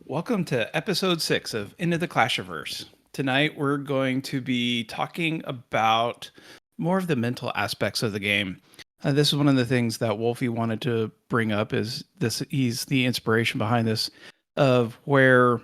Welcome to episode 6 of Into the Clashiverse. Tonight we're going to be talking about more of the mental aspects of the game. This is one of the things that Wolfie wanted to bring up is this he's the inspiration behind this of where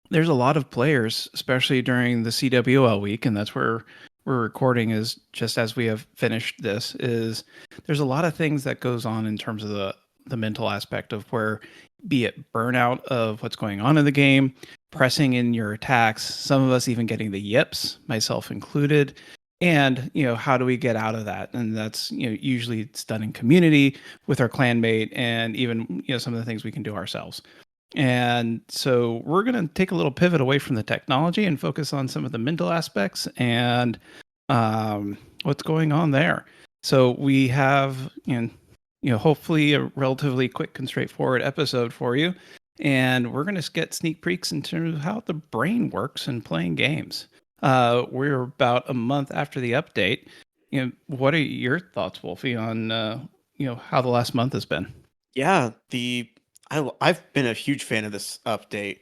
there's a lot of players, especially during the CWL week, and that's where we're recording is just as we have finished this, is there's a lot of things that goes on in terms of the mental aspect of where be it burnout of what's going on in the game, pressing in your attacks, some of us even getting the yips, myself included. And, how do we get out of that? And that's, usually it's done in community with our clanmate and even, some of the things we can do ourselves. And so we're going to take a little pivot away from the technology and focus on some of the mental aspects and what's going on there. So we have, hopefully a relatively quick and straightforward episode for you. And we're going to get sneak peeks into how the brain works in playing games. We're about a month after the update. What are your thoughts, Wolfie, on how the last month has been? Yeah, I've been a huge fan of this update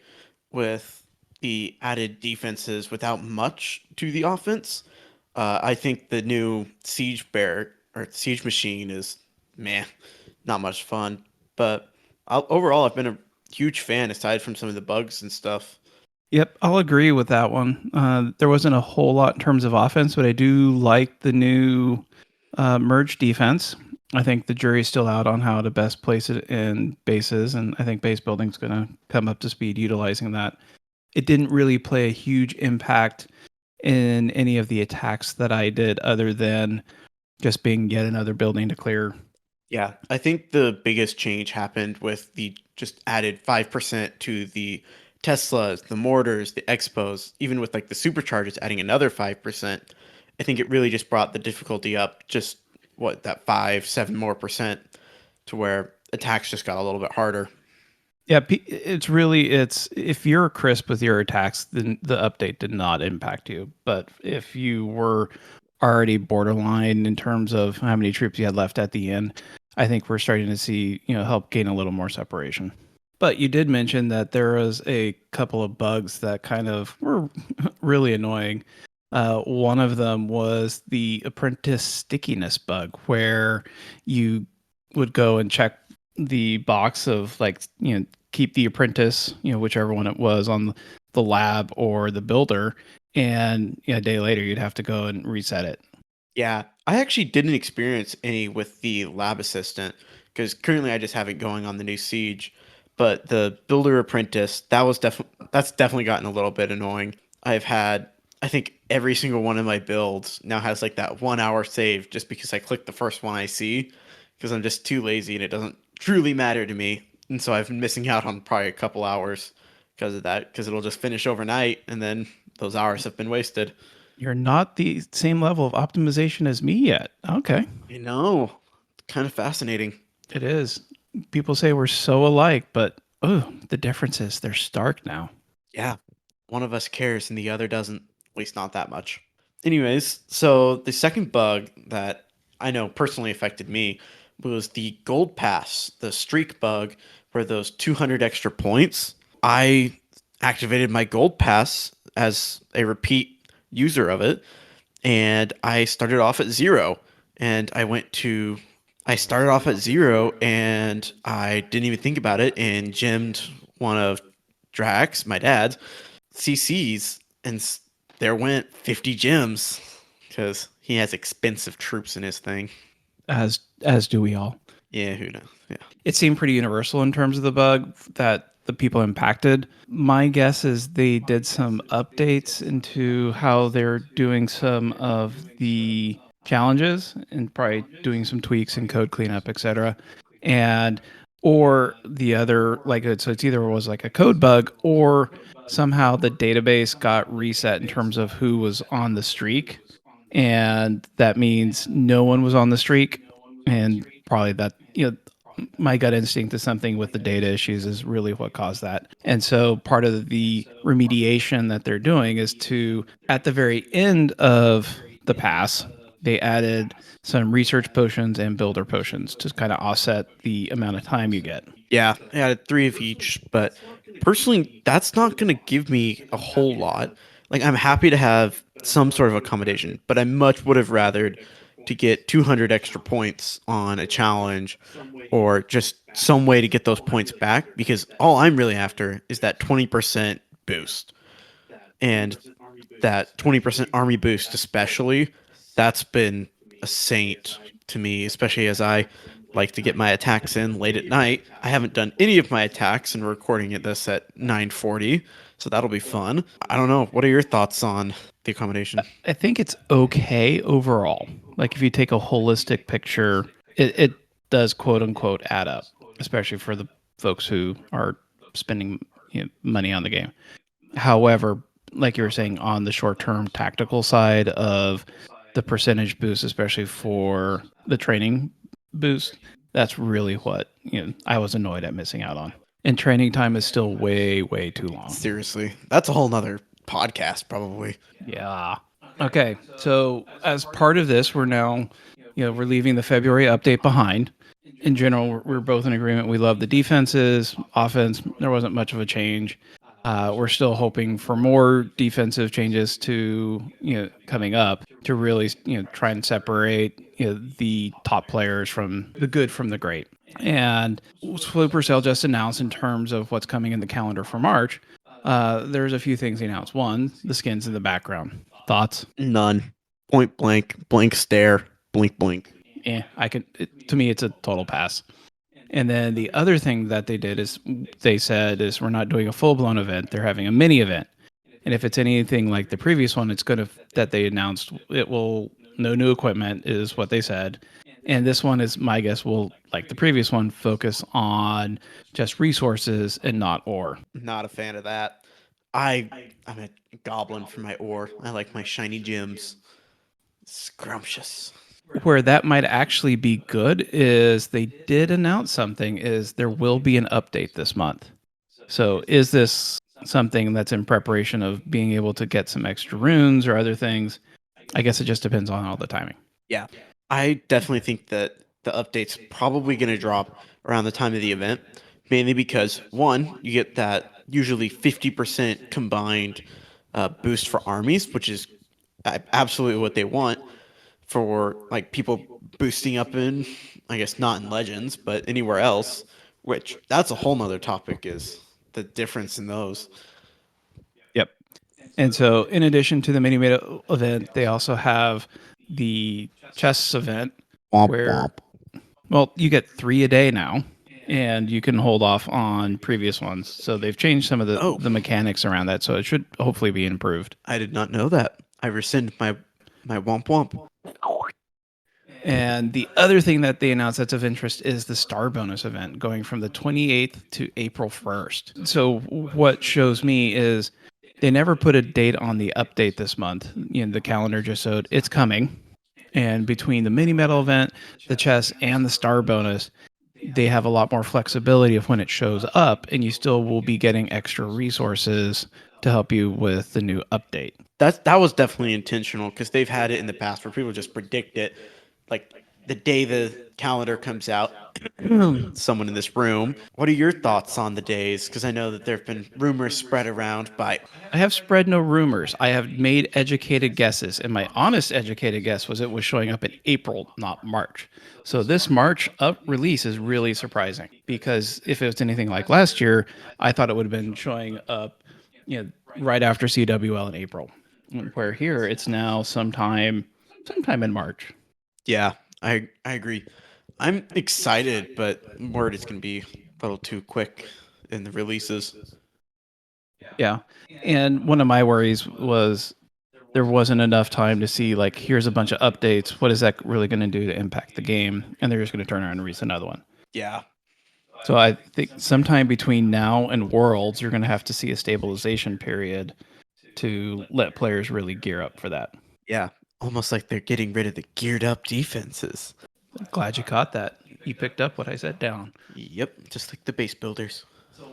with the added defenses without much to the offense. I think the new siege bear or siege machine is man, not much fun. But overall, I've been a huge fan aside from some of the bugs and stuff. Yep, I'll agree with that one. There wasn't a whole lot in terms of offense, but I do like the new merge defense. I think the jury's still out on how to best place it in bases, and I think base building's going to come up to speed utilizing that. It didn't really play a huge impact in any of the attacks that I did, other than just being yet another building to clear. Yeah, I think the biggest change happened with the just added 5% to the Teslas, the mortars, the expos, even with like the superchargers adding another 5%. I think it really just brought the difficulty up just what that 5, 7 more percent to where attacks just got a little bit harder. Yeah, it's if you're crisp with your attacks, then the update did not impact you. But if you were already borderline in terms of how many troops you had left at the end, I think we're starting to see, help gain a little more separation. But you did mention that there was a couple of bugs that kind of were really annoying. One of them was the apprentice stickiness bug, where you would go and check the box of like, keep the apprentice, whichever one it was on the lab or the builder. And a day later, you'd have to go and reset it. Yeah, I actually didn't experience any with the lab assistant because currently I just have it going on the new siege. But the builder apprentice, that's definitely gotten a little bit annoying. I've had I think every single one of my builds now has like that 1 hour save just because I click the first one I see because I'm just too lazy and it doesn't truly matter to me. And so I've been missing out on probably a couple hours because of that because it'll just finish overnight and then those hours have been wasted. You're not the same level of optimization as me yet. Okay. You know, kind of fascinating. It is. People say we're so alike, but oh, the differences, they're stark now. Yeah, one of us cares and the other doesn't, at least not that much. Anyways, so the second bug that I know personally affected me was the gold pass, the streak bug, where those 200 extra points. I activated my gold pass as a repeat user of it, and I started off at zero. And I started off at zero, and I didn't even think about it, and gemmed one of Drax, my dad's, CCs, and there went 50 gems because he has expensive troops in his thing. As do we all. Yeah, who knows? Yeah. It seemed pretty universal in terms of the bug that the people impacted. My guess is they did some updates into how they're doing some of the challenges and probably doing some tweaks and code cleanup, etc. And or the other like so it's either was like a code bug or somehow the database got reset in terms of who was on the streak, and that means no one was on the streak, and probably that my gut instinct is something with the data issues is really what caused that. And so part of the remediation that they're doing is to, at the very end of the pass, they added some research potions and builder potions to kind of offset the amount of time you get. Yeah, I added 3 of each, but personally, that's not going to give me a whole lot. Like, I'm happy to have some sort of accommodation, but I much would have rathered to get 200 extra points on a challenge or just some way to get those points back because all I'm really after is that 20% boost. And that 20% army boost, especially, that's been a saint to me, especially as I like to get my attacks in late at night. I haven't done any of my attacks and recording it this at 9:40, so that'll be fun. I don't know. What are your thoughts on the accommodation? I think it's okay overall. Like if you take a holistic picture, it does quote unquote add up, especially for the folks who are spending money on the game. However, like you were saying, on the short term tactical side of the percentage boost, especially for the training boost, that's really what I was annoyed at missing out on. And training time is still way, way too long. Seriously, that's a whole nother podcast, probably. Yeah. Okay. So as part of this, we're now, we're leaving the February update behind. In general, we're both in agreement. We love the defenses, offense. There wasn't much of a change. We're still hoping for more defensive changes to coming up to really try and separate the top players from the good from the great. And Supercell just announced in terms of what's coming in the calendar for March. There's a few things he announced. One, the skins in the background. Thoughts? None. Point blank, blank stare, blink, blink. To me, it's a total pass. And then the other thing that they did is they said is we're not doing a full blown event. They're having a mini event. And if it's anything like the previous one, it's going to, that they announced, it will, no new equipment is what they said. And this one is, my guess, will, like the previous one, focus on just resources and not ore. Not a fan of that. I'm a goblin for my ore. I like my shiny gems. Scrumptious. Where that might actually be good is they did announce something, is there will be an update this month. So is this something that's in preparation of being able to get some extra runes or other things? I guess it just depends on all the timing. Yeah. I definitely think that the update's probably going to drop around the time of the event, mainly because, one, you get that usually 50% combined boost for armies, which is absolutely what they want for like people boosting up in, I guess not in Legends, but anywhere else, which that's a whole nother topic is the difference in those. Yep. And so, in addition to the mini meta event, they also have the chess event Womp where, womp. well, you get 3 a day now, and you can hold off on previous ones. So they've changed some of the mechanics around that. So it should hopefully be improved. I did not know that. I rescind my womp womp. And the other thing that they announced that's of interest is the star bonus event going from the 28th to April 1st. So what shows me is they never put a date on the update this month. The calendar just showed it's coming. And between the mini medal event, the chess, and the star bonus, they have a lot more flexibility of when it shows up, and you still will be getting extra resources to help you with the new update. That was definitely intentional because they've had it in the past where people just predict it like the day the calendar comes out. Someone in this room. What are your thoughts on the days? Because I know that there have been rumors spread around by. I have spread no rumors. I have made educated guesses, and my honest educated guess was it was showing up in April, not March. So this March up release is really surprising because if it was anything like last year, I thought it would have been showing up, right after CWL in April. Where here it's now sometime in March. Yeah, I agree. I'm excited, but I'm worried it's going to be a little too quick in the releases. Yeah. And one of my worries was there wasn't enough time to see, like, here's a bunch of updates. What is that really going to do to impact the game? And they're just going to turn around and release another one. Yeah. So I think sometime between now and Worlds, you're going to have to see a stabilization period to let players really gear up for that. Yeah. Almost like they're getting rid of the geared up defenses. Glad you caught that. You picked up what I said down. Yep. Just like the base builders.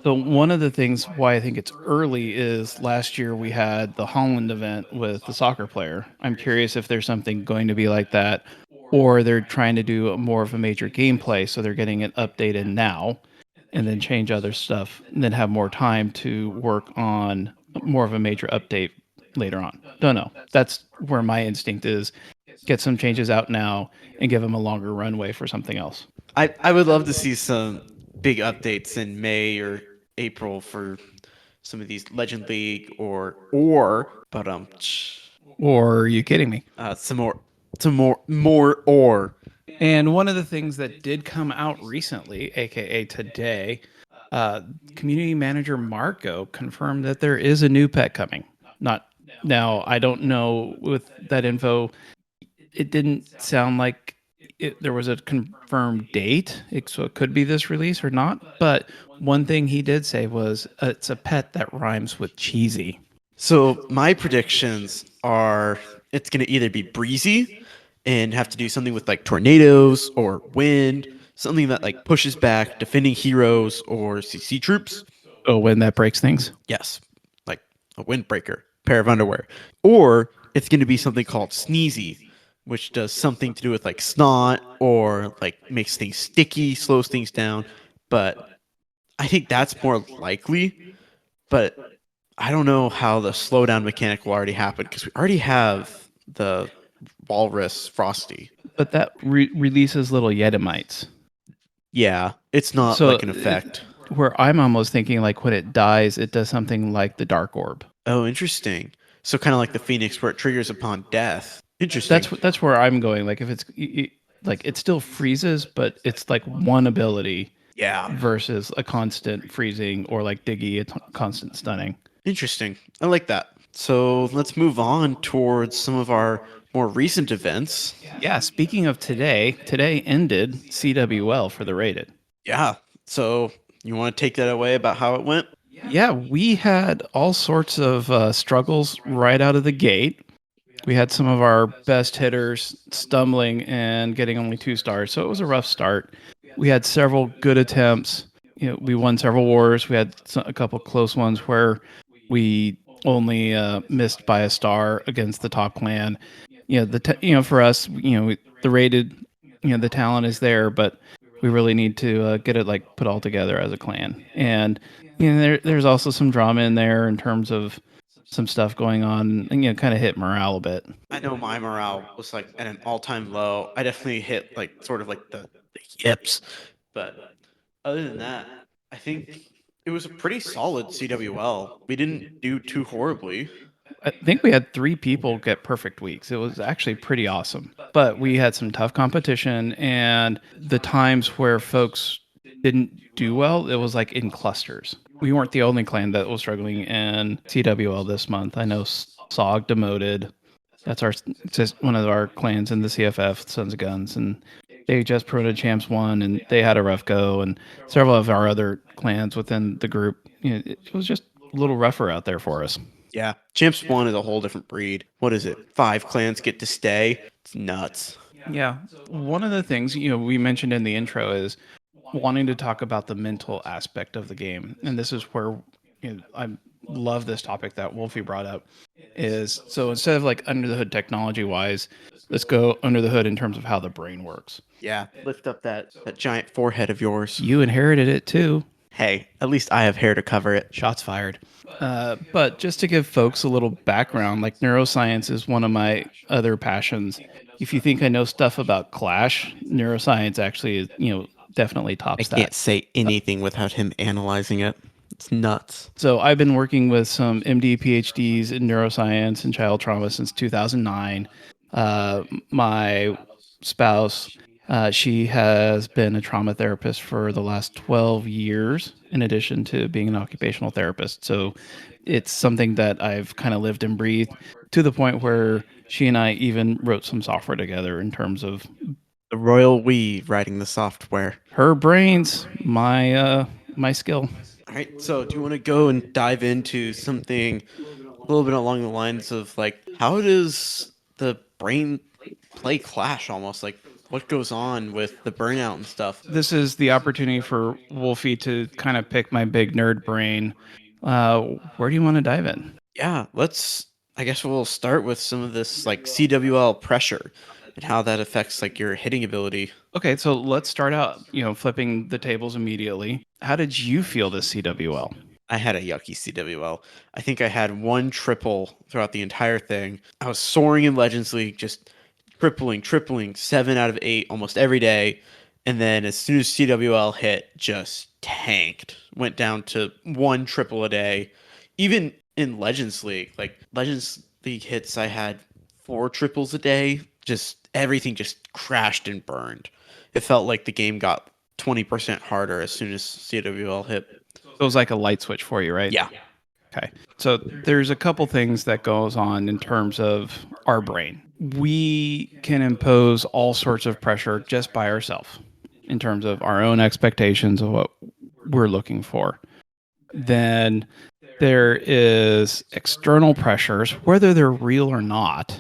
So one of the things why I think it's early is last year we had the Holland event with the soccer player. I'm curious if there's something going to be like that, or they're trying to do more of a major gameplay, so they're getting it updated now and then change other stuff and then have more time to work on more of a major update later on. Don't know. That's where my instinct is. Get some changes out now and give them a longer runway for something else. I would love to see some big updates in May or April for some of these Legend League or but Or are you kidding me? some more or And one of the things that did come out recently, aka today, uh, community manager Marco confirmed that there is a new pet coming. Not now, I don't know with that info. It didn't sound like there was a confirmed date, so it could be this release or not. But one thing he did say was it's a pet that rhymes with cheesy. So my predictions are it's going to either be breezy and have to do something with like tornadoes or wind, something that like pushes back defending heroes or CC troops. Oh, when that breaks things. Yes, like a windbreaker, pair of underwear. Or it's going to be something called sneezy, which does something to do with like snot or like makes things sticky, slows things down. But I think that's more likely. But I don't know how the slowdown mechanic will already happen because we already have the Walrus Frosty. But that releases little Yetimites. Yeah, it's not So like an effect. where I'm almost thinking like when it dies, it does something like the Dark Orb. Oh, interesting. So kind of like the Phoenix where it triggers upon death. That's Interesting. that's where I'm going. Like if it's like it still freezes, but it's like one ability Yeah. versus a constant freezing or like Diggy, constant stunning. Interesting. I like that. So let's move on towards some of our more recent events. Yeah. Speaking of today, today ended CWL for the rated. Yeah. So you want to take that away about how it went? Yeah, we had all sorts of struggles right out of the gate. We had some of our best hitters stumbling and getting only 2 stars, so it was a rough start. We had several good attempts. We won several wars. We had a couple close ones where we only missed by a star against the top clan. For us, the rated, the talent is there, but we really need to get it like put all together as a clan. And there's also some drama in there in terms of some stuff going on, and kind of hit morale a bit. I know my morale was like at an all-time low. I definitely hit like sort of like the yips, but other than that, I think it was a pretty solid CWL. We didn't do too horribly. I think we had 3 people get perfect weeks. It was actually pretty awesome. But we had some tough competition, and the times where folks didn't do well, it was like in clusters. We weren't the only clan that was struggling in CWL this month. I know SOG demoted. That's just one of our clans in the CFF, Sons of Guns, and they just promoted Champs One, and they had a rough go, and several of our other clans within the group. It was just a little rougher out there for us. Yeah, Champs One is a whole different breed. What is it? 5 clans get to stay. It's nuts. Yeah. One of the things, we mentioned in the intro is wanting to talk about the mental aspect of the game. And this is where I love this topic that Wolfie brought up is so instead of like under the hood technology wise, let's go under the hood in terms of how the brain works. Yeah, lift up that giant forehead of yours. You inherited it too. Hey, at least I have hair to cover it. Shots fired. But just to give folks a little background, like neuroscience is one of my other passions. If you think I know stuff about Clash, neuroscience actually is, definitely I tops can't that. say anything without him analyzing it. It's nuts. So I've been working with some MD PhDs in neuroscience and child trauma since 2009. My spouse, she has been a trauma therapist for the last 12 years, in addition to being an occupational therapist. So it's something that I've kind of lived and breathed to the point where she and I even wrote some software together in terms of The royal we writing the software. her brains, my skill. All right, so do you want to go and dive into something a little bit along the lines of like how does the brain play Clash almost like what goes on with the burnout and stuff. This is the opportunity for Wolfie to kind of pick my big nerd brain. Uh, where do you want to dive in? Yeah, let's. I guess we'll start with some of this like CWL pressure and how that affects like your hitting ability. Okay, so let's start out, flipping the tables immediately. How did you feel this CWL? I had a yucky CWL. I think I had one triple throughout the entire thing. I was soaring in Legends League, just tripling, 7 out of 8 almost every day. And then as soon as CWL hit, just tanked. Went down to one triple a day. Even in Legends League, like Legends League hits, I had 4 triples a day. Just everything just crashed and burned. It felt like the game got 20% harder as soon as CWL hit. It was like a light switch for you, right? Yeah. Okay. So there's a couple things that goes on in terms of our brain. We can impose all sorts of pressure just by ourselves in terms of our own expectations of what we're looking for. Then there is external pressures, whether they're real or not,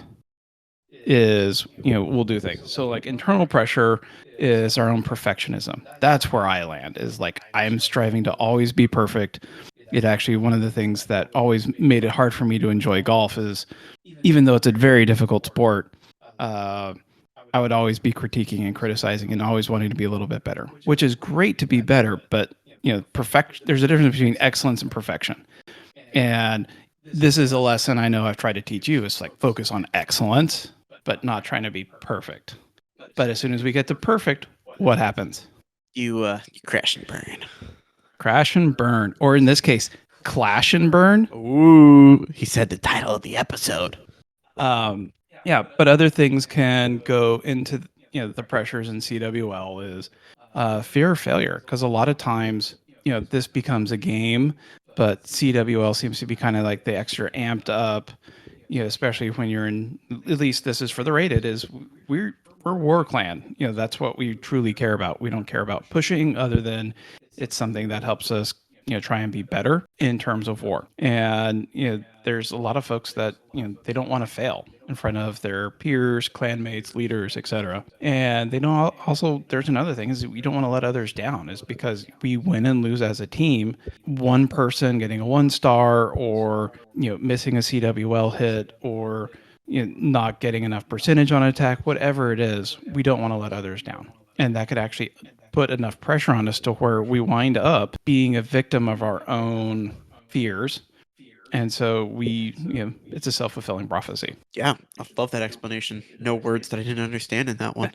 is, we'll do things. So like internal pressure is our own perfectionism. That's where I land, is like I'm striving to always be perfect. It actually, one of the things that always made it hard for me to enjoy golf is, even though it's a very difficult sport, uh, I would always be critiquing and criticizing and always wanting to be a little bit better, which is great to be better. But, there's a difference between excellence and perfection. And this is a lesson I know I've tried to teach you, is like focus on excellence, but not trying to be perfect. But as soon as we get to perfect, what happens? You crash and burn. Crash and burn, or in this case, clash and burn. Ooh, he said the title of the episode. Yeah, but other things can go into, the pressures in CWL is fear of failure, because a lot of times, this becomes a game, but CWL seems to be kind of like the extra amped up, especially when you're in, at least this is for the rated, is we're war clan. That's what we truly care about. We don't care about pushing, other than it's something that helps us, try and be better in terms of war. And there's a lot of folks that they don't want to fail in front of their peers, clanmates, leaders, etc. And they don't. Also, there's another thing, is we don't want to let others down, is because we win and lose as a team. One person getting a 1 star, or missing a CWL hit, or not getting enough percentage on attack, whatever it is, we don't want to let others down. And that could actually put enough pressure on us to where we wind up being a victim of our own fears. And so it's a self-fulfilling prophecy. Yeah, I love that explanation. No words that I didn't understand in that one.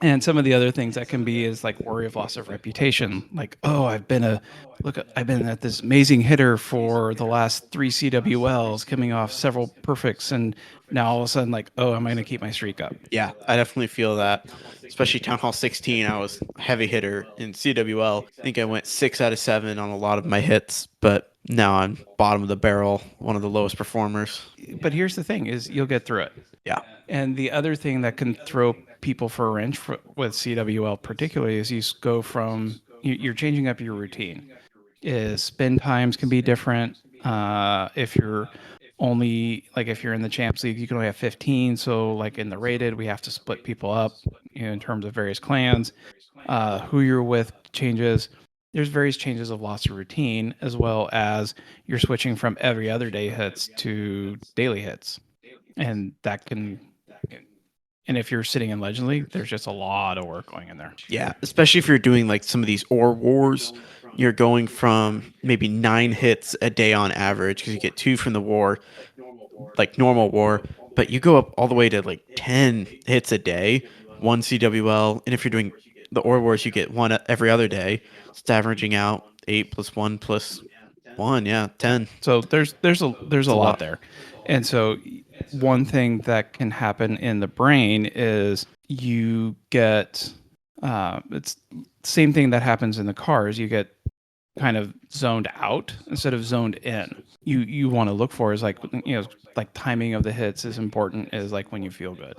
And some of the other things that can be is like worry of loss of reputation. Like, oh, I've been at this amazing hitter for the last 3 CWLs, coming off several perfects, and now all of a sudden, like, oh, am I going to keep my streak up? Yeah, I definitely feel that. Especially Town Hall 16, I was a heavy hitter in CWL. I think I went 6 out of 7 on a lot of my hits, but now I'm bottom of the barrel, one of the lowest performers. But here's the thing: is you'll get through it. Yeah. And the other thing that can throw people for a wrench with CWL particularly is go from, you're changing up your routine. Is spin times can be different. If you're only, like, if you're in the Champs League, you can only have 15. So like in the rated, we have to split people up, in terms of various clans. Who you're with changes. There's various changes of loss of routine, as well as you're switching from every other day hits to daily hits. And that can, and if you're sitting in Legend League, there's just a lot of work going in there. Yeah, especially if you're doing like some of these ore wars, you're going from maybe 9 hits a day on average because you get 2 from the war, like normal war, but you go up all the way to like 10 hits a day, 1 CWL, and if you're doing the ore wars, you get one every other day. It's averaging out 8 + 1 + 1, yeah, 10. So there's a a lot lot. there. And so one thing that can happen in the brain is you get, it's the same thing that happens in the cars. You get kind of zoned out instead of zoned in. You want to look for is like, like timing of the hits is important, is like when you feel good.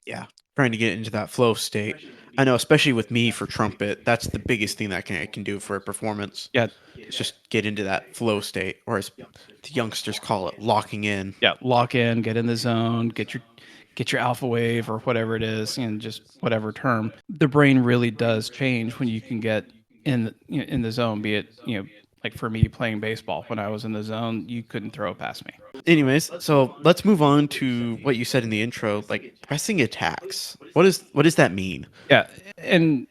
Yeah, trying to get into that flow state. I know, especially with me for trumpet, that's the biggest thing that I can do for a performance. Yeah, It's just get into that flow state, or as the youngsters call it, locking in. yeah, lock in, get in the zone, get your alpha wave or whatever it is, and just whatever term, the brain really does change when you can get in the zone. Be it like for me playing baseball, when I was in the zone, you couldn't throw it past me. Anyways, so let's move on to what you said in the intro, like pressing attacks. What does that mean? Yeah, and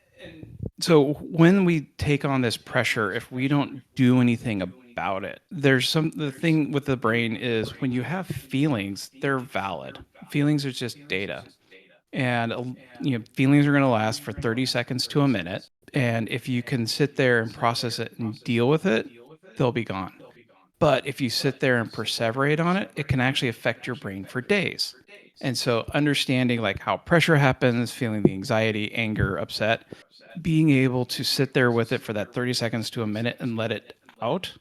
so when we take on this pressure, if we don't do anything about it, the thing with the brain is when you have feelings, they're valid. Feelings are just data. And feelings are going to last for 30 seconds to a minute, and if you can sit there and process it and deal with it, they'll be gone. But if you sit there and perseverate on it, it can actually affect your brain for days. And so understanding like how pressure happens, feeling the anxiety, anger, upset, being able to sit there with it for that 30 seconds to a minute and let it out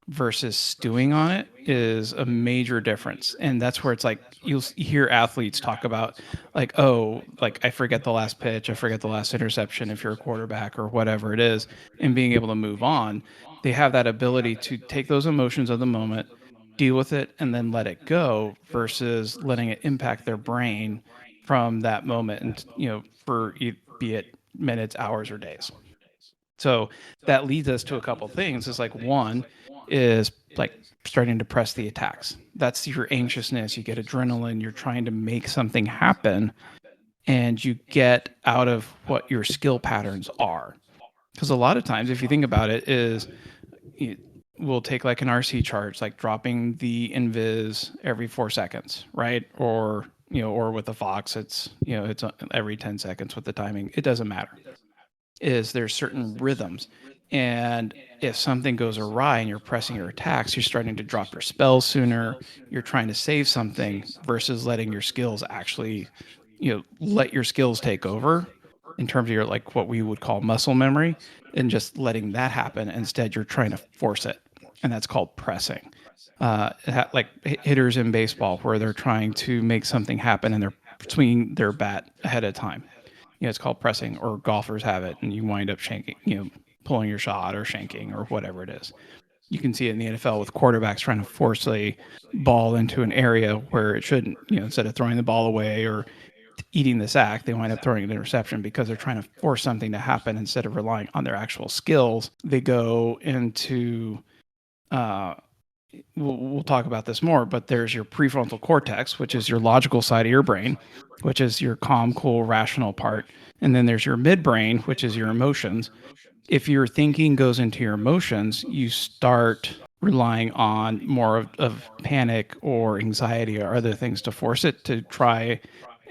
versus stewing on it is a major difference. And that's where it's like you'll hear athletes talk about like, oh, like I forget the last pitch, I forget the last interception if you're a quarterback or whatever it is, and being able to move on. They have that ability to take those emotions of the moment, deal with it, and then let it go versus letting it impact their brain from that moment and be it minutes, hours, or days. So that leads us to a couple things. Is like one is like starting to press the attacks. That's your anxiousness. You get adrenaline. You're trying to make something happen, and you get out of what your skill patterns are. Because a lot of times, if you think about it, we'll take like an RC charge, like dropping the invis every 4 seconds, right? Or with the Fox, it's every 10 seconds with the timing. It doesn't matter. Is there's certain rhythms, and if something goes awry and you're pressing your attacks, you're starting to drop your spells sooner. You're trying to save something versus letting your skills actually, let your skills take over in terms of your like what we would call muscle memory, and just letting that happen. Instead, you're trying to force it, and that's called pressing. Like hitters in baseball, where they're trying to make something happen and they're swinging their bat ahead of time. It's called pressing, or golfers have it, and you wind up shanking, pulling your shot or shanking or whatever it is. You can see it in the NFL with quarterbacks trying to force a ball into an area where it shouldn't. Instead of throwing the ball away or eating the sack, they wind up throwing an interception because they're trying to force something to happen instead of relying on their actual skills. They go into we'll talk about this more, but there's your prefrontal cortex, which is your logical side of your brain, which is your calm, cool, rational part. And then there's your midbrain, which is your emotions. If your thinking goes into your emotions, you start relying on more of panic or anxiety or other things to force it to try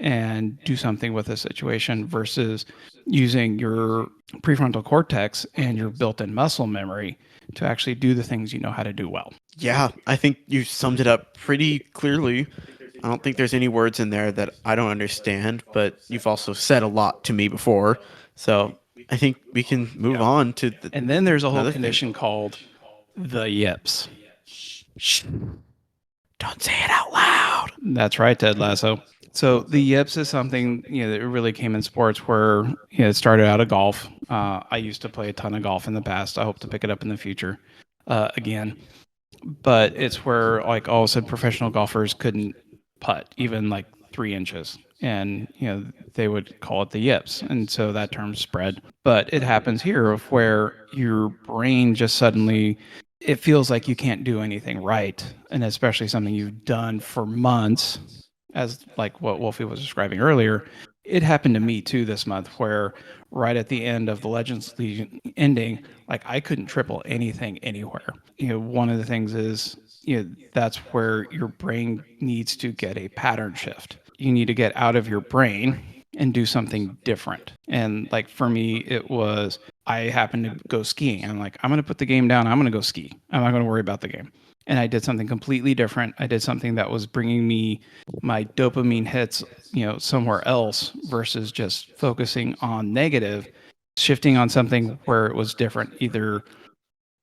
and do something with a situation versus using your prefrontal cortex and your built-in muscle memory to actually do the things you know how to do well. Yeah, I think you summed it up pretty clearly. I don't think there's any words in there that I don't understand, but you've also said a lot to me before. So I think we can move on to And then there's a whole another thing. condition called the yips. Shh. Don't say it out loud. That's right, Ted Lasso. So the yips is something that really came in sports where it started out of golf. I used to play a ton of golf in the past. I hope to pick it up in the future again. But it's where like all of a sudden professional golfers couldn't putt even like 3 inches, and they would call it the yips, and so that term spread. But it happens here of where your brain just suddenly, it feels like you can't do anything right, and especially something you've done for months, as like what Wolfie was describing earlier. It happened to me too this month, where right at the end of the Legends Legion ending, like I couldn't triple anything anywhere. One of the things is, that's where your brain needs to get a pattern shift. You need to get out of your brain and do something different. And like for me, it was, I happened to go skiing. I'm like, I'm going to put the game down. I'm going to go ski. I'm not going to worry about the game. And I did something completely different. I did something that was bringing me my dopamine hits, somewhere else versus just focusing on negative, shifting on something where it was different, either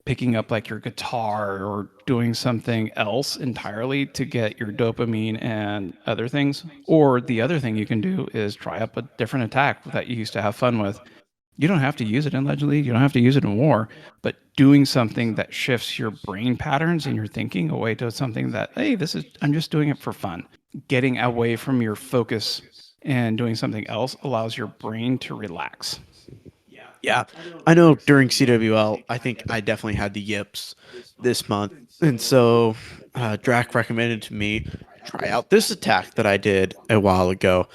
picking up like your guitar or doing something else entirely to get your dopamine and other things. Or the other thing you can do is try up a different attack that you used to have fun with. You don't have to use it in Legend League. You don't have to use it in war, but doing something that shifts your brain patterns and your thinking away to something that, hey, I'm just doing it for fun. getting away from your focus and doing something else allows your brain to relax. Yeah, I know during CWL, I think I definitely had the yips this month. And so Drac recommended to me try out this attack that I did a while ago.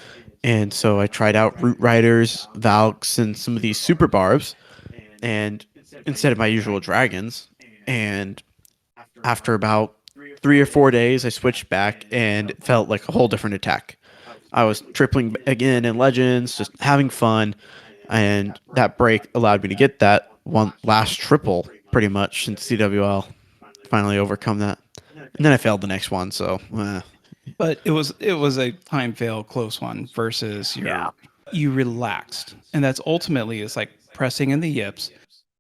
And so I tried out Root Riders, Valks, and some of these super barbs, and instead of my usual dragons. And after about 3 or 4 days, I switched back and it felt like a whole different attack. I was tripling again in Legends, just having fun, and that break allowed me to get that one last triple pretty much since CWL. Finally overcome that, and then I failed the next one. So But it was a time fail close one versus yeah, you relaxed. And that's ultimately is like pressing in the yips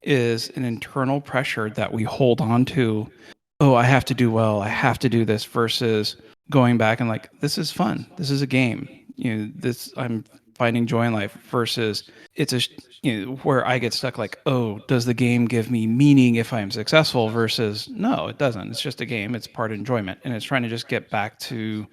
is an internal pressure that we hold on to. Oh, I have to do well. I have to do this versus going back and like, this is fun. This is a game. This I'm finding joy in life versus it's where I get stuck like, oh, does the game give me meaning if I'm successful versus no, it doesn't. It's just a game. It's part of enjoyment. And it's trying to just get back to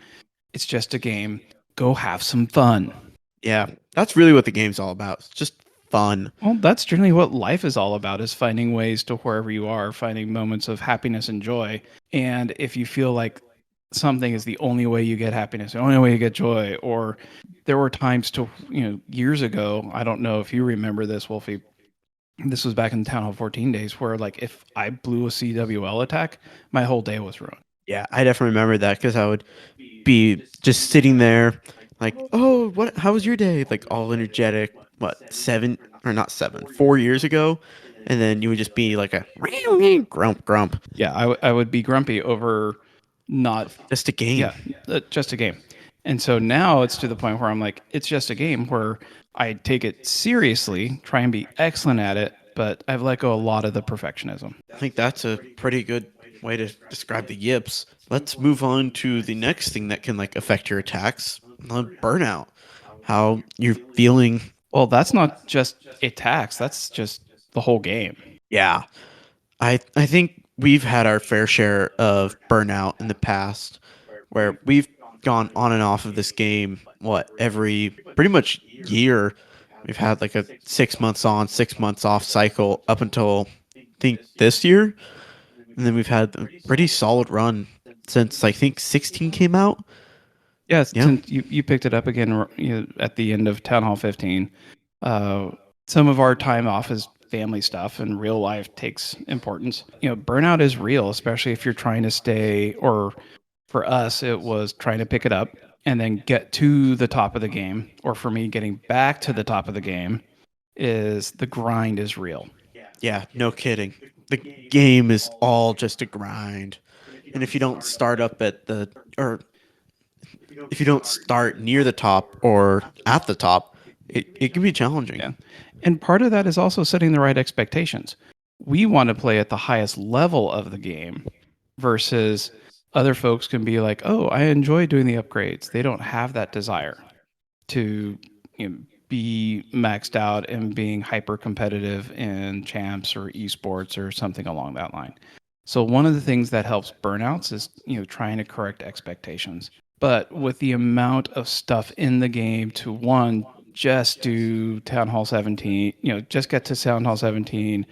it's just a game. Go have some fun. yeah, that's really what the game's all about. It's just fun. Well, that's generally what life is all about is finding ways to wherever you are, finding moments of happiness and joy. And if you feel like something is the only way you get happiness, the only way you get joy, or there were times years ago, I don't know if you remember this, Wolfie. This was back in Town Hall 14 days where like if I blew a CWL attack, my whole day was ruined. Yeah, I definitely remember that because I would be just sitting there, like, oh, what? How was your day? Like all energetic. What 7 or not 7, 4 years ago, and then you would just be like a grump grump. Yeah, I would be grumpy over not Just a game. yeah, just a game. And so now it's to the point where I'm like, it's just a game where I take it seriously, try and be excellent at it, but I've let go a lot of the perfectionism. I think that's a pretty good way to describe the yips. Let's move on to the next thing that can like affect your attacks, burnout. How you're feeling. Well, that's not just attacks, that's just the whole game. Yeah, I think we've had our fair share of burnout in the past, where we've gone on and off of this game. What every pretty much year, we've had like a 6 months on, 6 months off cycle up until I think this year, and then we've had a pretty solid run since I think 16 came out. Yes, Yeah, since you picked it up again at the end of Town Hall 15. Uh, some of our time off is family stuff and real life takes importance. Burnout is real, especially if you're trying to stay, or for us, it was trying to pick it up and then get to the top of the game. Or for me, getting back to the top of the game is the grind is real. yeah, no kidding. The game is all just a grind, and if you don't start up at the or if you don't start near the top or at the top, it can be challenging. Yeah. And part of that is also setting the right expectations. We want to play at the highest level of the game versus other folks can be like, oh, I enjoy doing the upgrades. They don't have that desire to be maxed out and being hyper competitive in champs or esports or something along that line. So one of the things that helps burnouts is trying to correct expectations. But with the amount of stuff in the game to one just do Town Hall 17, just get to Town Hall 17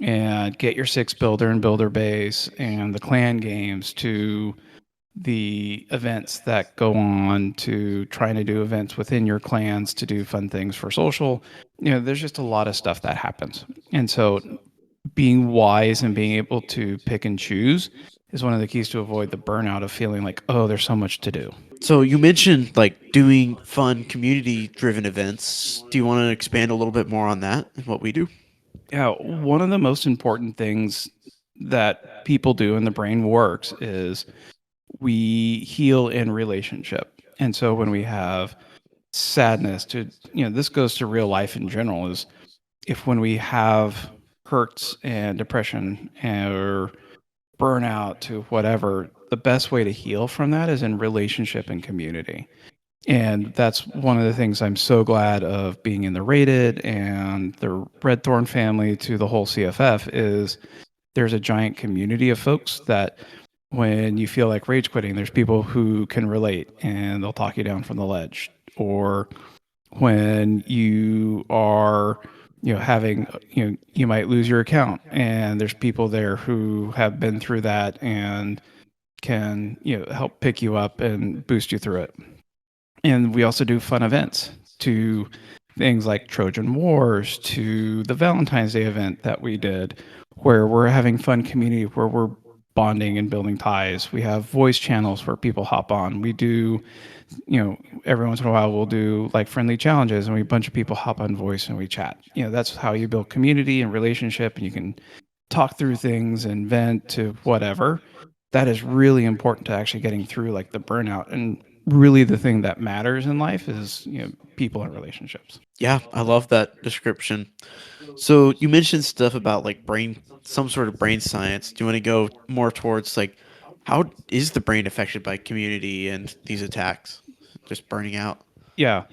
and get your six builder and builder base and the clan games to the events that go on to trying to do events within your clans to do fun things for social. There's just a lot of stuff that happens. And so being wise and being able to pick and choose is one of the keys to avoid the burnout of feeling like, oh, there's so much to do. So you mentioned like doing fun community driven events. Do you want to expand a little bit more on that and what we do? Yeah, one of the most important things that people do and the brain works is we heal in relationship. And so when we have sadness to, this goes to real life in general is if when we have hurts and depression or burnout to whatever, the best way to heal from that is in relationship and community. And that's one of the things I'm so glad of being in the Rated and the Red Thorn family to the whole CFF is there's a giant community of folks that when you feel like rage quitting, there's people who can relate and they'll talk you down from the ledge. Or when you are, having, you might lose your account and there's people there who have been through that and can, help pick you up and boost you through it. And we also do fun events, to things like Trojan Wars, to the Valentine's Day event that we did, where we're having fun community, where we're bonding and building ties. We have voice channels where people hop on. We do, every once in a while we'll do like friendly challenges and a bunch of people hop on voice and we chat. That's how you build community and relationship, and you can talk through things and vent to whatever. That is really important to actually getting through like the burnout. And really the thing that matters in life is, people and relationships. Yeah, I love that description. So you mentioned stuff about like some sort of brain science. Do you want to go more towards like how is the brain affected by community and these attacks? Just burning out. Yeah.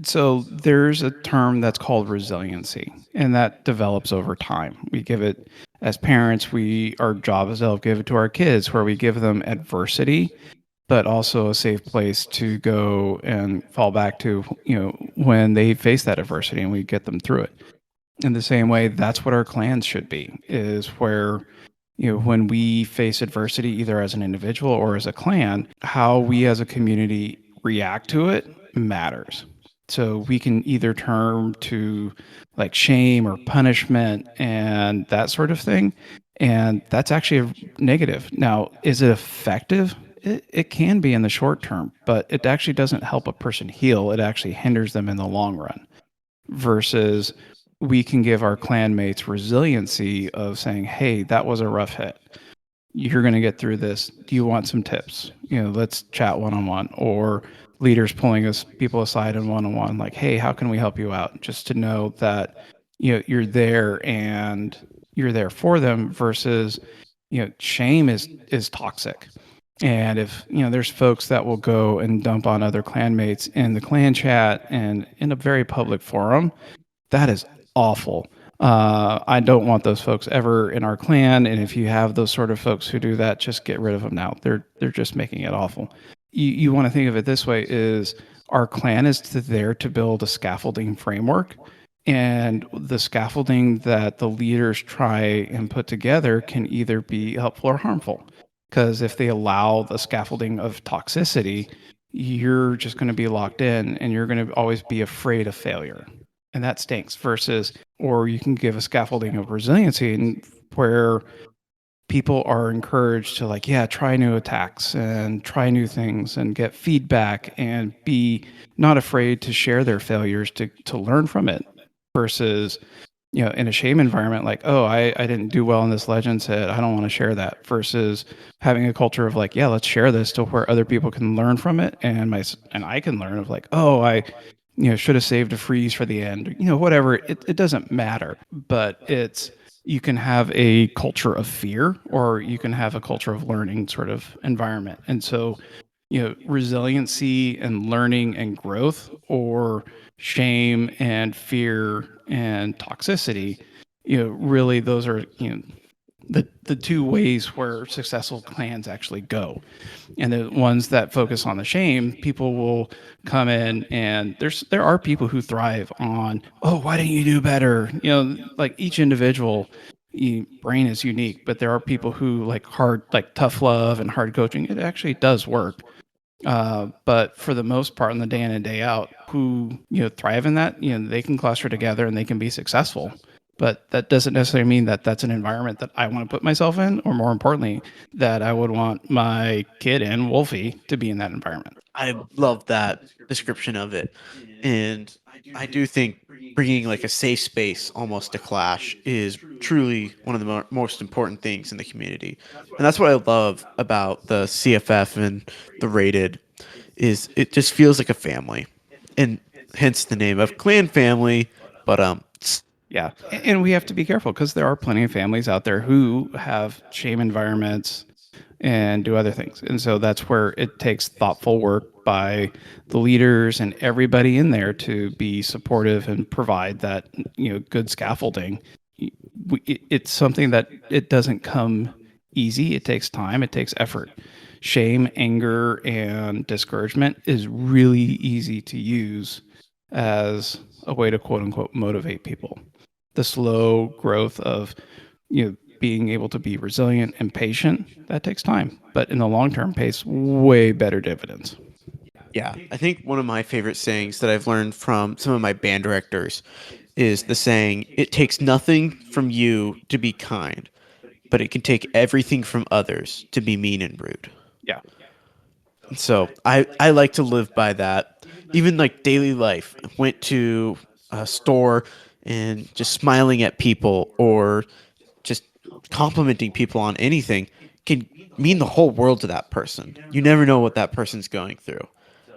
So there's a term that's called resiliency, and that develops over time. We give it, as parents, our job is to give it to our kids, where we give them adversity, but also a safe place to go and fall back to, when they face that adversity, and we get them through it. In the same way, that's what our clans should be, is where, when we face adversity, either as an individual or as a clan, how we as a community react to it matters. So we can either turn to like shame or punishment and that sort of thing. And that's actually a negative. Now, is it effective? It can be in the short term, but it actually doesn't help a person heal. It actually hinders them in the long run. Versus we can give our clanmates resiliency of saying, hey, that was a rough hit. You're going to get through this. Do you want some tips? Let's chat one on one. Or leaders pulling us people aside in one on one, like, hey, how can we help you out? Just to know that you're there and you're there for them. Versus, shame is toxic. And if there's folks that will go and dump on other clanmates in the clan chat and in a very public forum, that is awful. I don't want those folks ever in our clan. And if you have those sort of folks who do that, just get rid of them now. They're just making it awful. You want to think of it this way: is our clan is there to build a scaffolding framework, and the scaffolding that the leaders try and put together can either be helpful or harmful. Because if they allow the scaffolding of toxicity, you're just going to be locked in and you're going to always be afraid of failure. And that stinks. Versus, or you can give a scaffolding of resiliency, and where people are encouraged to, like, yeah, try new attacks and try new things and get feedback and be not afraid to share their failures to learn from it. Versus, in a shame environment, like, oh, I didn't do well in this legend set, I don't want to share that. Versus having a culture of like, yeah, let's share this to where other people can learn from it, and I can learn of like, oh, I should have saved a freeze for the end, whatever. It doesn't matter. But you can have a culture of fear, or you can have a culture of learning sort of environment. And so, resiliency and learning and growth, or shame and fear and toxicity, really those are, the two ways where successful clans actually go. And the ones that focus on the shame, people will come in, and there are people who thrive on, oh, why didn't you do better? Like each individual brain is unique, but there are people who like tough love and hard coaching. It actually does work. But for the most part, in the day in and day out, who thrive in that, they can cluster together and they can be successful. But that doesn't necessarily mean that that's an environment that I want to put myself in, or more importantly, that I would want my kid and Wolfie to be in that environment. I love that description of it. And I do think bringing like a safe space almost to clash is truly one of the most important things in the community. And that's what I love about the CFF and the rated is it just feels like a family. And hence the name of clan family, but Yeah. And we have to be careful, because there are plenty of families out there who have shame environments and do other things. And so that's where it takes thoughtful work by the leaders and everybody in there to be supportive and provide that, good scaffolding. It's something that it doesn't come easy. It takes time. It takes effort. Shame, anger, and discouragement is really easy to use as a way to quote unquote motivate people. The slow growth of being able to be resilient and patient, that takes time, but in the long term pays way better dividends. Yeah, I think one of my favorite sayings that I've learned from some of my band directors is the saying, "It takes nothing from you to be kind, but it can take everything from others to be mean and rude." Yeah. So I like to live by that. Even like daily life, went to a store and just smiling at people or just complimenting people on anything can mean the whole world to that person. You never know what that person's going through.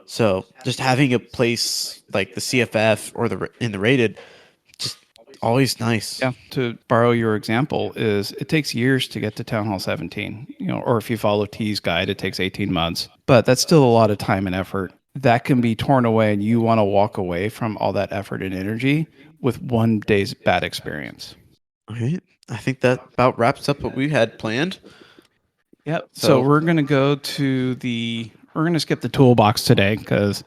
So just having a place like the CFF or in the rated, just always nice. Yeah, to borrow your example, is it takes years to get to Town Hall 17, or if you follow T's guide, it takes 18 months. But that's still a lot of time and effort. That can be torn away, and you want to walk away from all that effort and energy with one day's bad experience. All right. I think that about wraps up what we had planned. Yep. So So we're going to we're going to skip the toolbox today because,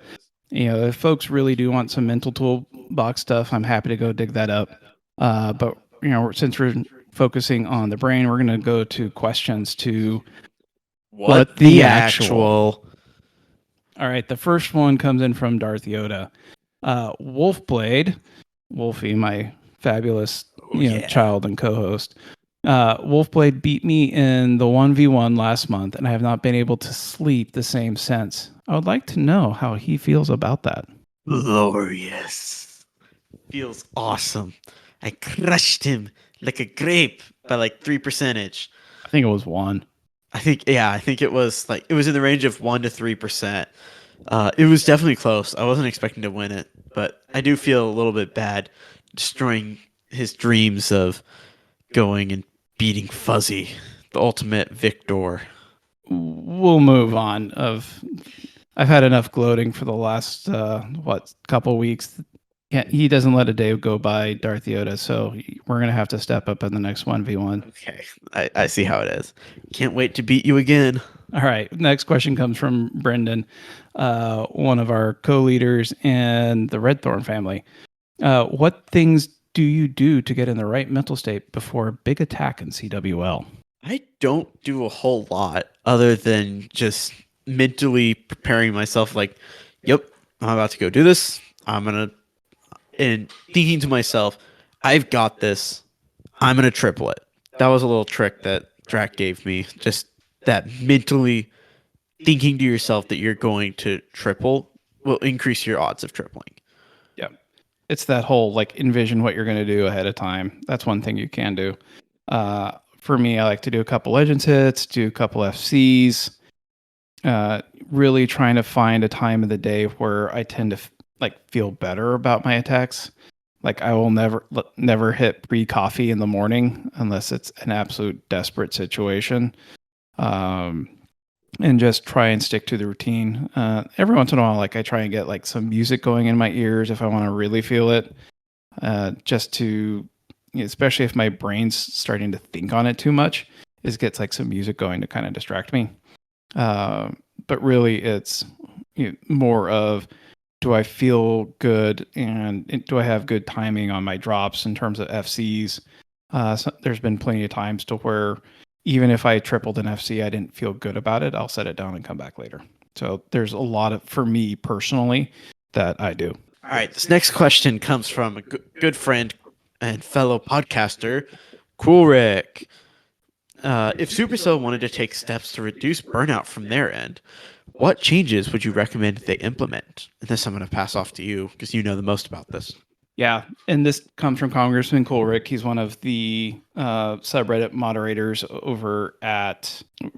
if folks really do want some mental toolbox stuff, I'm happy to go dig that up. But, since we're focusing on the brain, we're going to go to questions to what the actual? All right. The first one comes in from Darth Yoda. Wolfblade, Wolfie, my fabulous child and co-host. Wolfblade beat me in the 1v1 last month, and I have not been able to sleep the same since. I would like to know how he feels about that. Glorious. Feels awesome. I crushed him like a grape by like 3%. I think it was one. I think it was in the range of 1 to 3%. It was definitely close. I wasn't expecting to win it, but I do feel a little bit bad destroying his dreams of going and beating Fuzzy, the ultimate victor. We'll move on. I've had enough gloating for the last couple weeks. Yeah, he doesn't let a day go by, Darth Yoda. So we're gonna have to step up in the next 1v1. Okay, I see how it is. Can't wait to beat you again. All right. Next question comes from Brendan, one of our co-leaders in the Red Thorn family. What things do you do to get in the right mental state before a big attack in CWL? I don't do a whole lot other than just mentally preparing myself like, yep, I'm about to go do this. And thinking to myself, I've got this. I'm going to triple it. That was a little trick that Drac gave me. Just that mentally thinking to yourself that you're going to triple will increase your odds of tripling. Yeah. It's that whole envision what you're going to do ahead of time. That's one thing you can do. For me, I like to do a couple Legends hits, do a couple FCs, really trying to find a time of the day where I tend to feel better about my attacks. I will never hit pre-coffee in the morning unless it's an absolute desperate situation. And just try and stick to the routine. Every once in a while, I try and get some music going in my ears if I want to really feel it. Just to, especially if my brain's starting to think on it too much, is gets some music going to kind of distract me. But really, it's more of, do I feel good and do I have good timing on my drops in terms of FCs? So there's been plenty of times to where even if I tripled an FC, I didn't feel good about it. I'll set it down and come back later. So there's a lot of, for me personally, that I do. All right. This next question comes from a good friend and fellow podcaster, Cool Rick. If Supercell wanted to take steps to reduce burnout from their end, what changes would you recommend they implement? And this I'm going to pass off to you because you know the most about this. Yeah, and this comes from Congressman Coolrick. He's one of the subreddit moderators over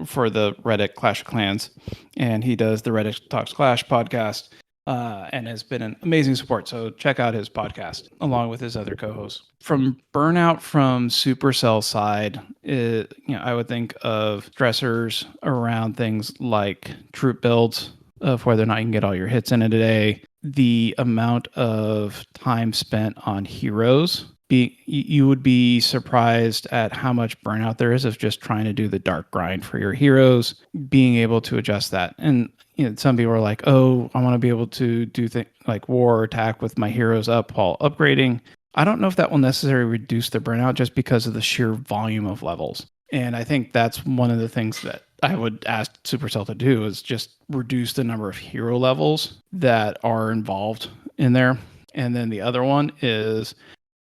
for the Reddit Clash of Clans, and he does the Reddit Talks Clash podcast, and has been an amazing support. So check out his podcast along with his other co-hosts. From burnout from Supercell side, I would think of stressors around things like troop builds, of whether or not you can get all your hits in a day, the amount of time spent on heroes you would be surprised at how much burnout there is of just trying to do the dark grind for your heroes, being able to adjust that. And some people are like, oh, I want to be able to do things like war or attack with my heroes up while upgrading. I don't know if that will necessarily reduce the burnout just because of the sheer volume of levels. And I think that's one of the things that I would ask Supercell to do is just reduce the number of hero levels that are involved in there. And then the other one is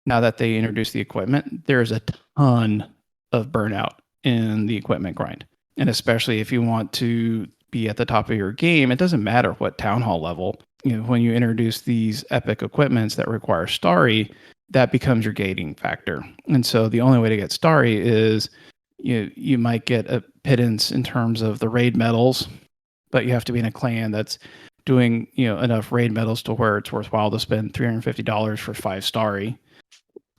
now that they introduce the equipment, there's a ton of burnout in the equipment grind. And especially if you want to be at the top of your game, it doesn't matter what town hall level. When you introduce these epic equipments that require starry, that becomes your gating factor. And so the only way to get starry is you might get a pittance in terms of the raid medals, but you have to be in a clan that's doing enough raid medals to where it's worthwhile to spend $350 for 5 starry,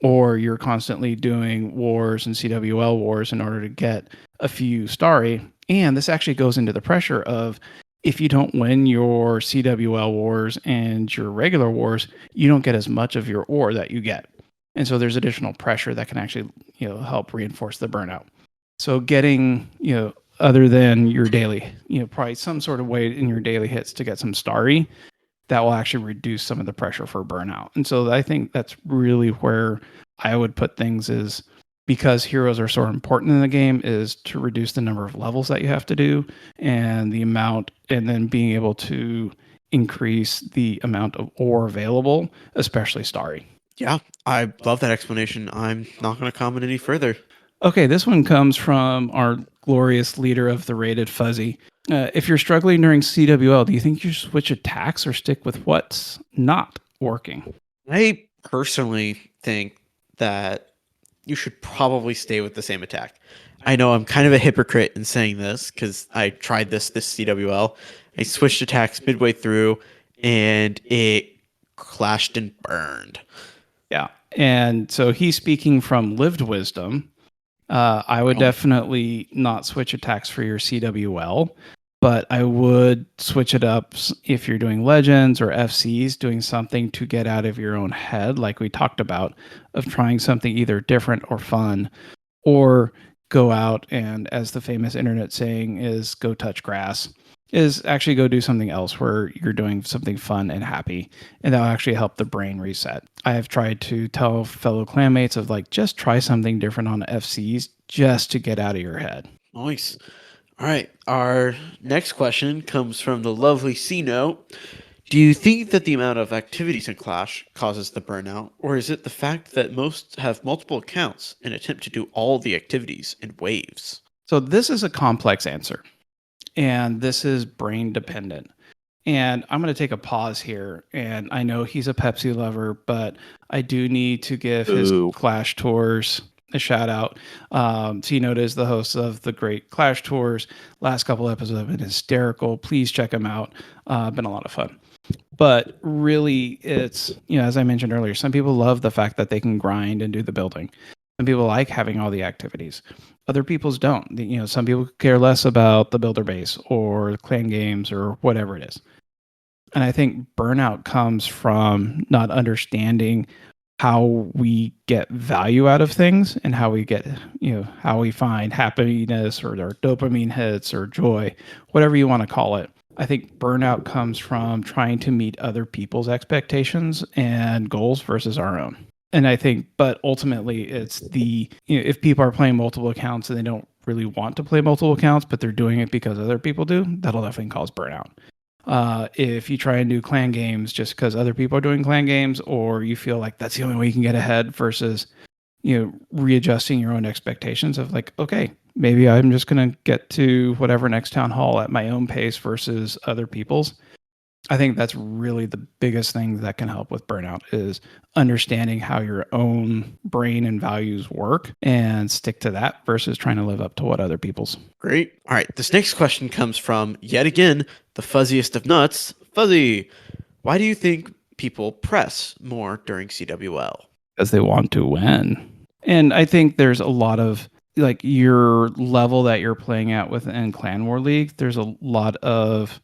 or you're constantly doing wars and CWL wars in order to get a few starry. And this actually goes into the pressure of if you don't win your CWL wars and your regular wars, you don't get as much of your ore that you get. And so there's additional pressure that can actually help reinforce the burnout. So getting other than your daily, probably some sort of way in your daily hits to get some starry, that will actually reduce some of the pressure for burnout. And so I think that's really where I would put things is because heroes are so important in the game is to reduce the number of levels that you have to do and the amount, and then being able to increase the amount of ore available, especially starry. Yeah, I love that explanation. I'm not going to comment any further. Okay, this one comes from our glorious leader of the rated Fuzzy. If you're struggling during CWL, do you think you should switch attacks or stick with what's not working? I personally think that you should probably stay with the same attack. I know I'm kind of a hypocrite in saying this because I tried this CWL. I switched attacks midway through and it clashed and burned. Yeah. And so he's speaking from lived wisdom. I would definitely not switch attacks for your CWL, but I would switch it up if you're doing legends or FCs, doing something to get out of your own head, like we talked about, of trying something either different or fun, or go out and, as the famous internet saying is, go touch grass, is actually go do something else where you're doing something fun and happy, and that'll actually help the brain reset. I have tried to tell fellow clanmates of like, just try something different on FCs just to get out of your head. Nice. All right. Our next question comes from the lovely C Note. Do you think that the amount of activities in Clash causes the burnout, or is it the fact that most have multiple accounts and attempt to do all the activities in waves? So this is a complex answer, and this is brain dependent. And I'm going to take a pause here. And I know he's a Pepsi lover, but I do need to give his Clash Tours a shout out. C-Note is the host of the great Clash Tours. Last couple episodes have been hysterical. Please check them out. Been a lot of fun. But really, it's, as I mentioned earlier, some people love the fact that they can grind and do the building. Some people like having all the activities. Other people's don't. Some people care less about the builder base or clan games or whatever it is. And I think burnout comes from not understanding how we get value out of things and how we get, how we find happiness or our dopamine hits or joy, whatever you want to call it. I think burnout comes from trying to meet other people's expectations and goals versus our own. And I think, but ultimately it's if people are playing multiple accounts and they don't really want to play multiple accounts, but they're doing it because other people do, that'll definitely cause burnout. If you try and do clan games just because other people are doing clan games, or you feel like that's the only way you can get ahead versus, readjusting your own expectations of like, okay, maybe I'm just going to get to whatever next town hall at my own pace versus other people's. I think that's really the biggest thing that can help with burnout is understanding how your own brain and values work and stick to that versus trying to live up to what other people's. Great. All right. This next question comes from, yet again, the fuzziest of nuts. Fuzzy, why do you think people press more during CWL? Because they want to win. And I think there's a lot of like your level that you're playing at within Clan War League. There's a lot of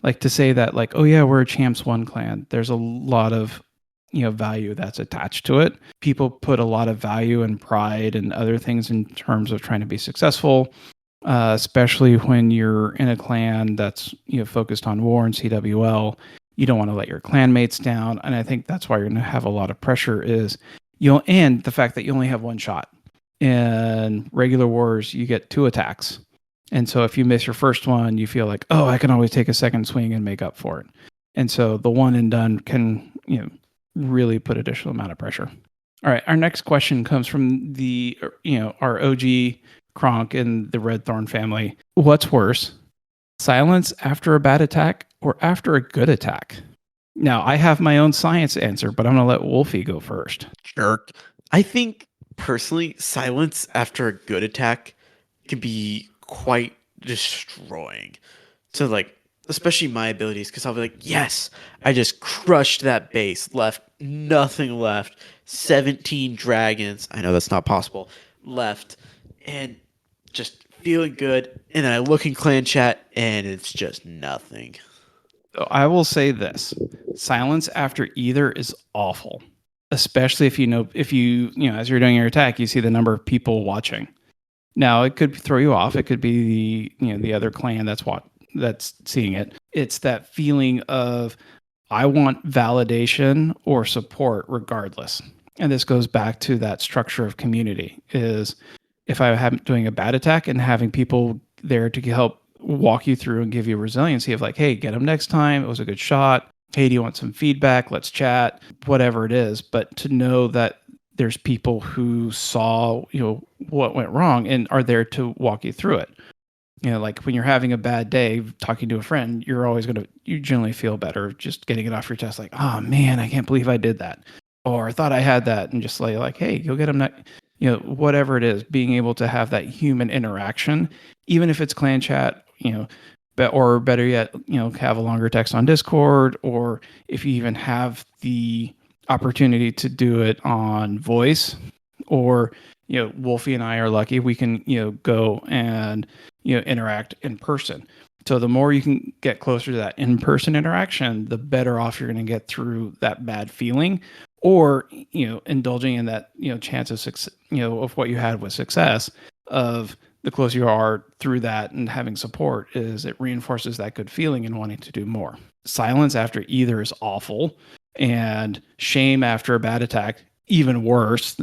like to say that like, oh yeah, we're a champs one clan. There's a lot of value that's attached to it. People put a lot of value and pride and other things in terms of trying to be successful, especially when you're in a clan that's focused on war and CWL. You don't want to let your clanmates down, and I think that's why you're going to have a lot of pressure. And the fact that you only have one shot. In regular wars, you get 2 attacks, and so if you miss your first one, you feel like, oh, I can always take a second swing and make up for it. And so the one and done can really put additional amount of pressure. All right, our next question comes from our OG Kronk in the Red Thorn family. What's worse, silence after a bad attack or after a good attack? Now, I have my own science answer, but I'm going to let Wolfie go first. Jerk. I think personally, silence after a good attack can be quite destroying. So like, especially my abilities, because I'll be like, yes, I just crushed that base, left nothing left, 17 dragons. I know that's not possible. Left, and just feeling good. And then I look in clan chat, and it's just nothing. So I will say this: silence after either is awful, especially if as you're doing your attack, you see the number of people watching. Now it could throw you off. It could be the other clan that's seeing it. It's that feeling of, I want validation or support regardless. And this goes back to that structure of community. Is if I am doing a bad attack and having people there to help walk you through and give you resiliency of like, hey, get them next time. It was a good shot. Hey, do you want some feedback? Let's chat, whatever it is. But to know that there's people who saw, what went wrong and are there to walk you through it. Like when you're having a bad day, talking to a friend, you generally feel better just getting it off your chest. Like, oh man, I can't believe I did that. Or I thought I had that. And just like, hey, go get them next. Whatever it is, being able to have that human interaction, even if it's clan chat, or better yet, have a longer text on Discord, or if you even have the opportunity to do it on voice, or Wolfie and I are lucky we can go and interact in person. So the more you can get closer to that in-person interaction, the better off you're going to get through that bad feeling, or indulging in that chance of success, of what you had with success. Of the closer you are through that and having support, is it reinforces that good feeling and wanting to do more. Silence after either is awful, and shame after a bad attack even worse.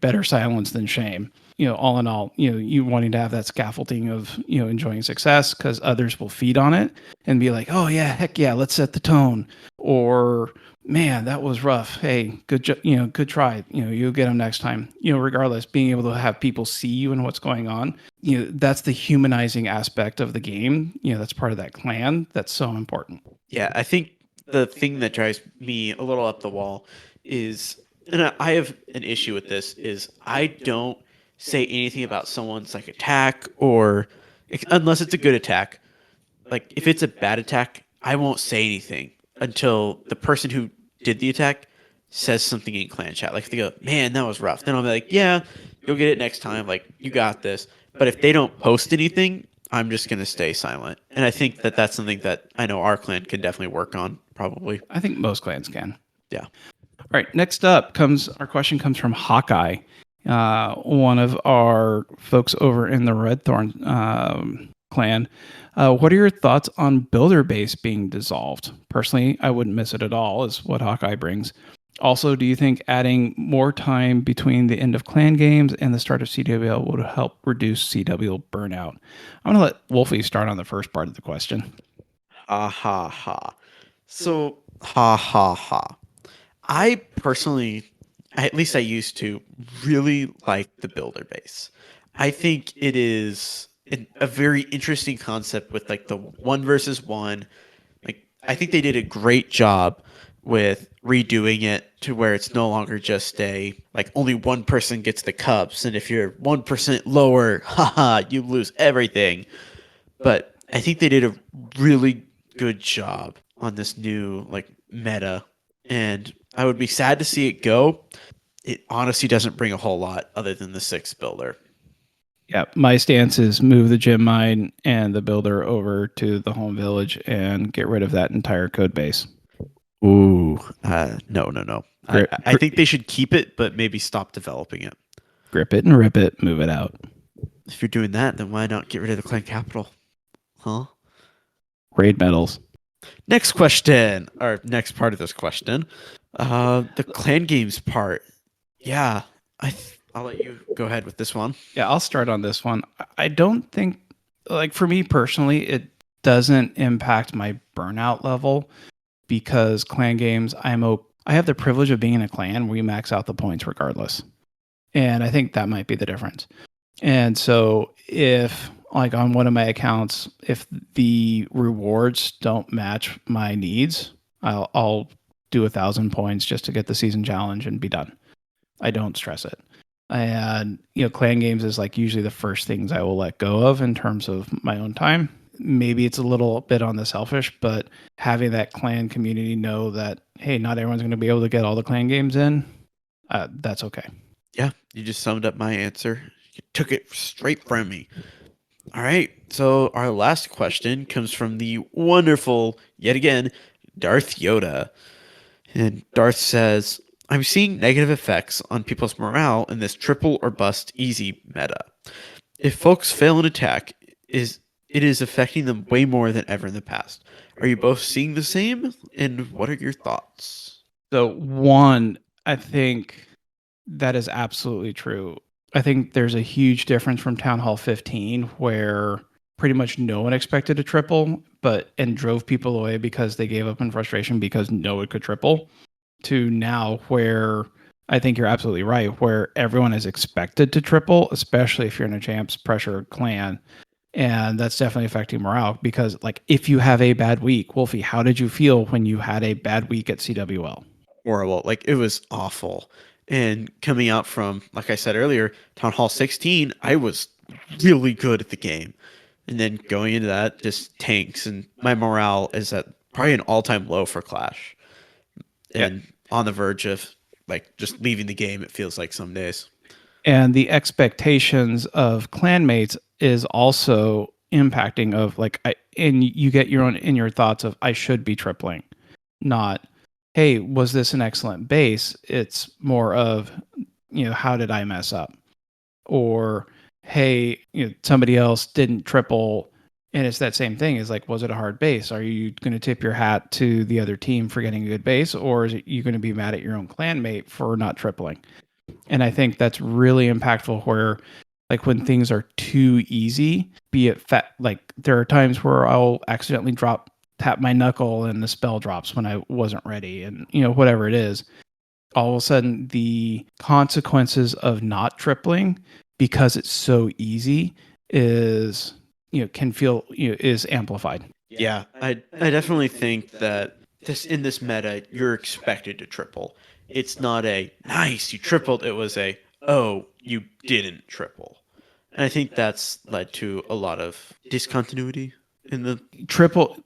Better silence than shame. All in all, you wanting to have that scaffolding of enjoying success, because others will feed on it and be like, oh yeah, heck yeah, let's set the tone. Or, man, that was rough. Hey, good good try. You'll get them next time. Regardless, being able to have people see you and what's going on, that's the humanizing aspect of the game. That's part of that clan. That's so important. Yeah, I think the thing that drives me a little up the wall is, and I have an issue with this, is I don't say anything about someone's like attack, or unless it's a good attack. Like if it's a bad attack, I won't say anything until the person who did the attack says something in clan chat. Like if they go, man, that was rough, then I'll be like, yeah, you'll get it next time. Like you got this. But if they don't post anything, I'm just gonna stay silent. And I think that that's something that I know our clan can definitely work on. Probably. I think most clans can. Yeah. All right. Next up our question comes from Hawkeye, one of our folks over in the Red Thorn clan. What are your thoughts on builder base being dissolved? Personally, I wouldn't miss it at all, is what Hawkeye brings. Also, do you think adding more time between the end of clan games and the start of CWL would help reduce CWL burnout? I'm going to let Wolfie start on the first part of the question. Ha ha ha. So, ha ha ha. I personally, at least I used to, really like the builder base. I think it is a very interesting concept with like the one versus one. Like, I think they did a great job with redoing it to where it's no longer just a like only one person gets the cups, and if you're 1% lower, haha, you lose everything. But I think they did a really good job on this new like meta, and I would be sad to see it go. It honestly doesn't bring a whole lot other than the 6 builder. Yeah, my stance is move the gem mine and the builder over to the home village and get rid of that entire code base. Ooh, no, no, no. I think they should keep it, but maybe stop developing it. Grip it and rip it, move it out. If you're doing that, then why not get rid of the clan capital? Huh? Raid medals. Next question, or next part of this question. The clan games part. Yeah, I'll let you go ahead with this one. Yeah, I'll start on this one. I don't think, like for me personally, it doesn't impact my burnout level because clan games, I have the privilege of being in a clan where you max out the points regardless. And I think that might be the difference. And so if like on one of my accounts, if the rewards don't match my needs, I'll do 1,000 points just to get the season challenge and be done. I don't stress it. And clan games is like usually the first things I will let go of in terms of my own time. Maybe it's a little bit on the selfish, but having that clan community know that, hey, not everyone's going to be able to get all the clan games in, that's okay. Yeah, you just summed up my answer. You took it straight from me. All right, so our last question comes from the wonderful, yet again, Darth Yoda. And Darth says, I'm seeing negative effects on people's morale in this triple or bust easy meta. If folks fail an attack, it is affecting them way more than ever in the past. Are you both seeing the same? And what are your thoughts? So one, I think that is absolutely true. I think there's a huge difference from Town Hall 15 where pretty much no one expected a triple, and drove people away because they gave up in frustration because no one could triple, to now where I think you're absolutely right, where everyone is expected to triple, especially if you're in a champs pressure clan. And that's definitely affecting morale because like if you have a bad week, Wolfie, how did you feel when you had a bad week at CWL? Horrible. Like it was awful. And coming out from, like I said earlier, Town Hall 16, I was really good at the game. And then going into that, just tanks, and my morale is at probably an all-time low for Clash. And on the verge of like just leaving the game, it feels like some days. And the expectations of clanmates is also impacting of like and you get your own in your thoughts of I should be tripling, not hey, was this an excellent base? It's more of how did I mess up? Or hey, somebody else didn't triple, and it's that same thing. Is like, was it a hard base? Are you going to tip your hat to the other team for getting a good base, or is it you going to be mad at your own clanmate for not tripling? And I think that's really impactful where like when things are too easy, be it like there are times where I'll accidentally tap my knuckle and the spell drops when I wasn't ready, and whatever it is, all of a sudden the consequences of not tripling because it's so easy is can feel is amplified. Yeah, I definitely think that in this meta, you're expected to triple. It's not a nice, you tripled. It was a, oh, you didn't triple. And I think that's led to a lot of discontinuity in the triple.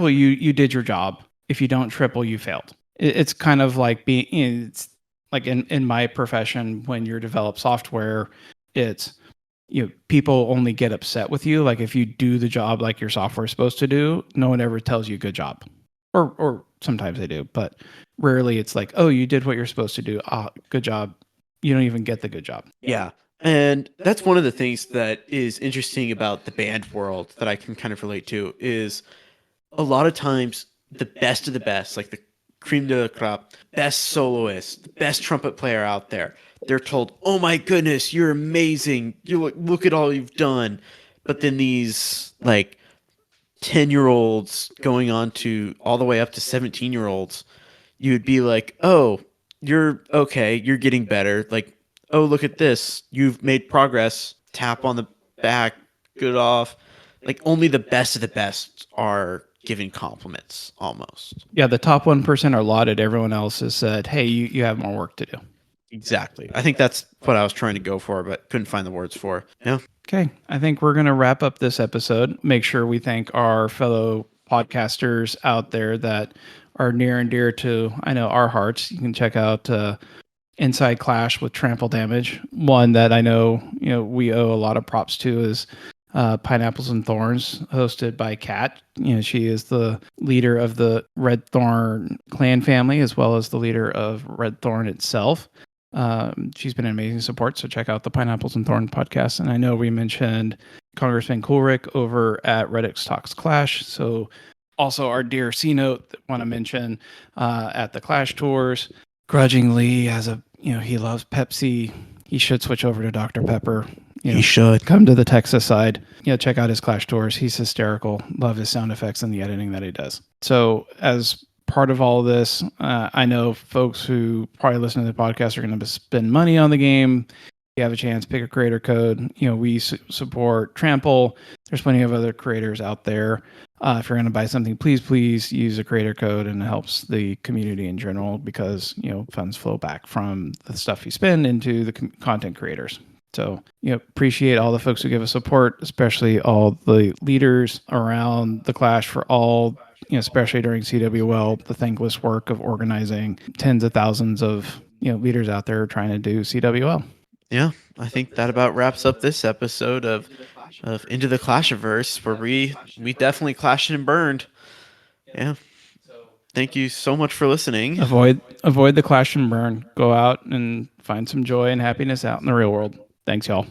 You did your job. If you don't triple, you failed. It's kind of like it's like in my profession when you develop software, it's people only get upset with you like if you do the job like your software is supposed to do. No one ever tells you good job, or sometimes they do, but rarely it's like, oh, you did what you're supposed to do. Good job. You don't even get the good job. Yeah. And that's one of the things that is interesting about the band world that I can kind of relate to is a lot of times the best of the best, like the cream de la crop, best soloist, the best trumpet player out there, they're told, oh my goodness, you're amazing. You look at all you've done. But then these like 10-year-olds going on to all the way up to 17-year-olds, you would be like, oh, you're okay. You're getting better. Like, oh, look at this. You've made progress. Tap on the back. Good off. Like, only the best of the best are giving compliments almost. Yeah, the top 1% are lauded. Everyone else has said, hey, you have more work to do. Exactly. I think that's what I was trying to go for, but couldn't find the words for. Yeah. Okay. I think we're going to wrap up this episode. Make sure we thank our fellow podcasters out there that are near and dear to, I know, our hearts. You can check out Inside Clash with Trample Damage. One that I know, we owe a lot of props to is Pineapples and Thorns, hosted by Kat. She is the leader of the Red Thorn clan family, as well as the leader of Red Thorn itself. She's been an amazing support, so check out the Pineapples and Thorn podcast. And I know we mentioned Congressman Coolrick over at Reddix Talks Clash, so also our dear C-Note that want to mention at the Clash Tours. Grudgingly, as a he loves Pepsi, he should switch over to Dr. Pepper. He should come to the Texas side. Check out his Clash Tours. He's hysterical. Love his sound effects and the editing that he does. So as part of all of this, I know folks who probably listen to the podcast are going to spend money on the game. You have a chance, pick a creator code. We support Trample. There's plenty of other creators out there. If you're going to buy something, please use a creator code, and it helps the community in general because funds flow back from the stuff you spend into the content creators. So, appreciate all the folks who give us support, especially all the leaders around the Clash for all, especially during CWL, the thankless work of organizing tens of thousands of, leaders out there trying to do CWL. Yeah, I think that about wraps up this episode of Into the Clashiverse, where we definitely clashed and burned. Yeah. Thank you so much for listening. Avoid the clash and burn. Go out and find some joy and happiness out in the real world. Thanks, y'all.